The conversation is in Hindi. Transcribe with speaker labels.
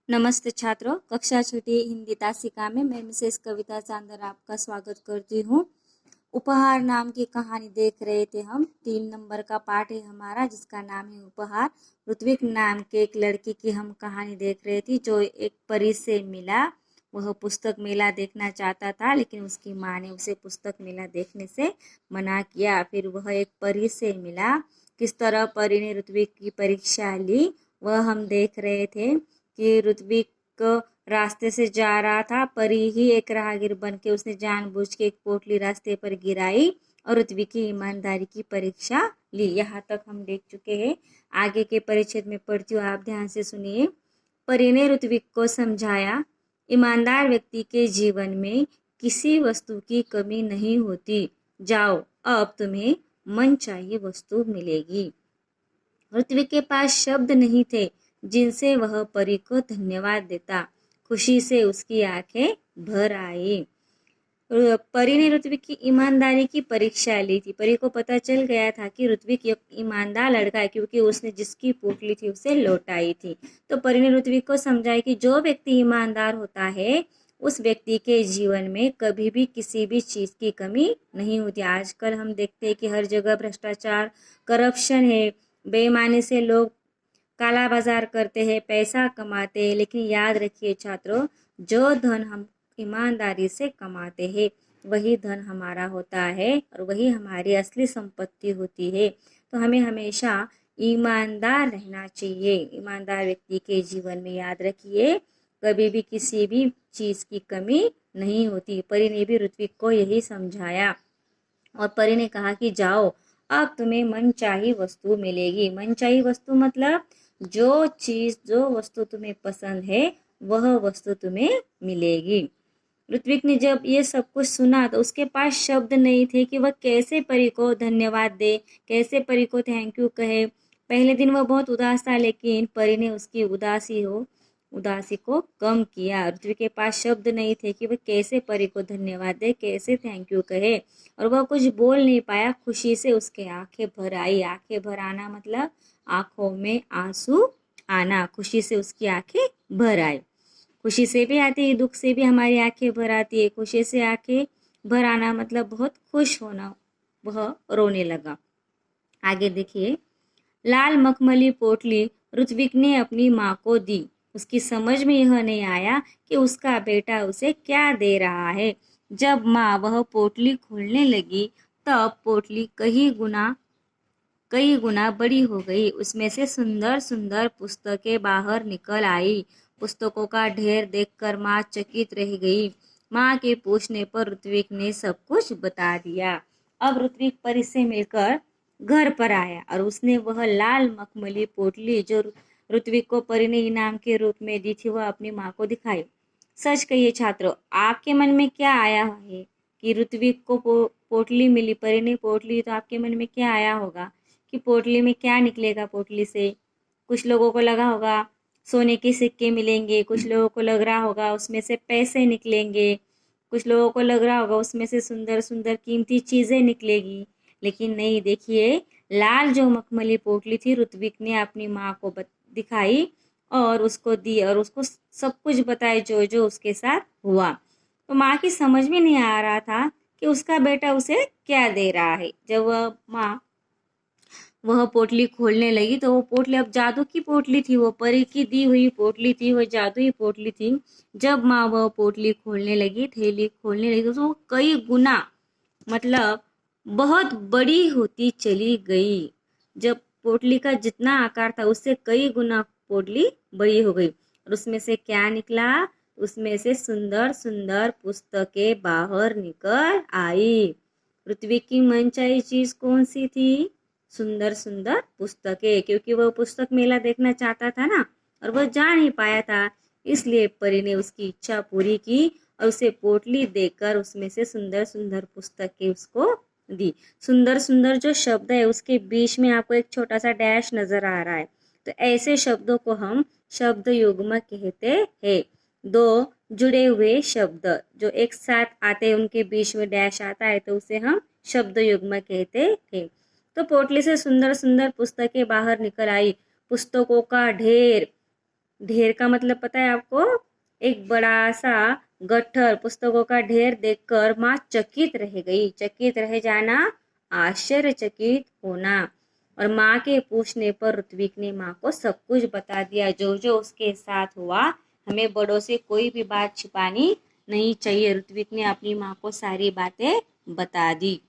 Speaker 1: नमस्ते छात्रों, कक्षा छठी हिंदी तासिका में मैं मिसेस कविता चांदर आपका स्वागत करती हूँ। उपहार नाम की कहानी देख रहे थे हम। 3 नंबर का पाठ है हमारा, जिसका नाम है उपहार। ऋत्विक नाम के एक लड़की की हम कहानी देख रहे थी, जो एक परी से मिला। वह पुस्तक मेला देखना चाहता था, लेकिन उसकी माँ ने उसे पुस्तक मेला देखने से मना किया। फिर वह एक परी से मिला। किस तरह परी ने ऋत्विक की परीक्षा ली, वह हम देख रहे थे कि ऋत्विक रास्ते से जा रहा था। परी ही एक राहगीर बन के उसने जानबूझ के एक पोटली रास्ते पर गिराई और ऋत्विक की ईमानदारी की परीक्षा ली। यहाँ तक हम देख चुके हैं। आगे के परिच्छेद में पढ़ती हूँ, आप ध्यान से सुनिए। परी ने ऋत्विक को समझाया, ईमानदार व्यक्ति के जीवन में किसी वस्तु की कमी नहीं होती। जाओ, अब तुम्हें मनचाही वस्तु मिलेगी। ऋत्विक के पास शब्द नहीं थे जिनसे वह परी को धन्यवाद देता। खुशी से उसकी आंखें भर आई। परी ने ऋत्विक की ईमानदारी की परीक्षा ली थी। परी को पता चल गया था कि ऋत्विक एक ईमानदार लड़का है, क्योंकि उसने जिसकी पोटली थी उसे लौटाई थी। तो परी ने ऋत्विक को समझाया कि जो व्यक्ति ईमानदार होता है, उस व्यक्ति के जीवन में कभी भी किसी भी चीज़ की कमी नहीं होती। आजकल हम देखते हैं कि हर जगह भ्रष्टाचार, करप्शन है। बेईमानी से लोग काला बाजार करते हैं, पैसा कमाते हैं। लेकिन याद रखिए छात्रों, जो धन हम ईमानदारी से कमाते हैं, वही धन हमारा होता है और वही हमारी असली संपत्ति होती है। तो हमें हमेशा ईमानदार रहना चाहिए। ईमानदार व्यक्ति के जीवन में, याद रखिए, कभी भी किसी भी चीज़ की कमी नहीं होती। परी ने भी ऋत्विक को यही समझाया और परी ने कहा कि जाओ, अब तुम्हें मनचाही वस्तु मिलेगी। मनचाही वस्तु मतलब जो चीज़, जो वस्तु तुम्हें पसंद है, वह वस्तु तुम्हें मिलेगी। ऋत्विक ने जब ये सब कुछ सुना तो उसके पास शब्द नहीं थे कि वह कैसे परी को धन्यवाद दे, कैसे परी को थैंक यू कहे। पहले दिन वह बहुत उदास था, लेकिन परी ने उसकी उदासी को कम किया। ऋत्विक के पास शब्द नहीं थे कि वह कैसे परी को धन्यवाद दे, कैसे थैंक यू कहे, और वह कुछ बोल नहीं पाया। खुशी से उसके आंखें भर आई। आंखें भर आना मतलब आंखों में आंसू आना। खुशी से उसकी आंखें भर आई। खुशी से भी आती है, दुख से भी हमारी आंखें भर आती है। खुशी से आंखें भर आना मतलब बहुत खुश होना। वह रोने लगा। आगे देखिए। लाल मखमली पोटली ऋत्विक ने अपनी माँ को दी। उसकी समझ में यह नहीं आया कि उसका बेटा उसे क्या दे रहा है। जब माँ वह पोटली खोलने लगी, तब पोटली कई गुना बड़ी हो गई। उसमें से सुंदर सुंदर पुस्तकें बाहर निकल आई। पुस्तकों का ढेर देखकर माँ चकित रह गई। माँ के पूछने पर ऋत्विक ने सब कुछ बता दिया। अब ऋत्विक परी से मिलकर घर पर आया और उसने वह लाल मखमली पोटली जो ऋत्विक को परी ने इनाम के रूप में दी थी, वह अपनी माँ को दिखाई। सच कहिए छात्रों, आपके मन में क्या आया है कि ऋत्विक को पोटली मिली, परी ने पोटली, तो आपके मन में क्या आया होगा कि पोटली में क्या निकलेगा। पोटली से कुछ लोगों को लगा होगा सोने के सिक्के मिलेंगे, कुछ लोगों को लग रहा होगा उसमें से पैसे निकलेंगे, कुछ लोगों को लग रहा होगा उसमें से सुंदर सुंदर कीमती चीज़ें निकलेगी। लेकिन नहीं, देखिए, लाल जो मखमली पोटली थी, ऋत्विक ने अपनी माँ को दिखाई और उसको दी और उसको सब कुछ बताया जो जो उसके साथ हुआ। तो माँ की समझ में नहीं आ रहा था कि उसका बेटा उसे क्या दे रहा है। जब वह पोटली खोलने लगी, तो वो पोटली अब जादू की पोटली थी। वो परी की दी हुई पोटली थी, वो जादुई पोटली थी। जब माँ वह पोटली खोलने लगी, थैली खोलने लगी, तो वो कई गुना मतलब बहुत बड़ी होती चली गई। जब पोटली का जितना आकार था, उससे कई गुना पोटली बड़ी हो गई। और उसमें से क्या निकला? उसमें से सुंदर सुंदर पुस्तकें बाहर निकल आई। ऋत्विक की मनचाही चीज कौन सी थी? सुंदर सुंदर पुस्तकें, क्योंकि वह पुस्तक मेला देखना चाहता था ना, और वह जा नहीं पाया था। इसलिए परी ने उसकी इच्छा पूरी की और उसे पोटली देकर उसमें से सुंदर सुंदर पुस्तकें उसको दी। सुंदर सुंदर जो शब्द है, उसके बीच में आपको एक छोटा सा डैश नजर आ रहा है। तो ऐसे शब्दों को हम शब्द युग्म कहते हैं। दो जुड़े हुए शब्द जो एक साथ आते हैं, उनके बीच में डैश आता है, तो उसे हम शब्द युग्म कहते हैं। तो पोटली से सुंदर सुंदर पुस्तकें बाहर निकल आई। पुस्तकों का ढेर ढेर का मतलब पता है आपको? एक बड़ा सा गट्ठर पुस्तकों का ढेर देखकर माँ चकित रह गई। चकित रह जाना, आश्चर्यचकित होना। और माँ के पूछने पर ऋत्विक ने माँ को सब कुछ बता दिया, जो जो उसके साथ हुआ। हमें बड़ों से कोई भी बात छिपानी नहीं चाहिए। ऋत्विक ने अपनी माँ को सारी बातें बता दी।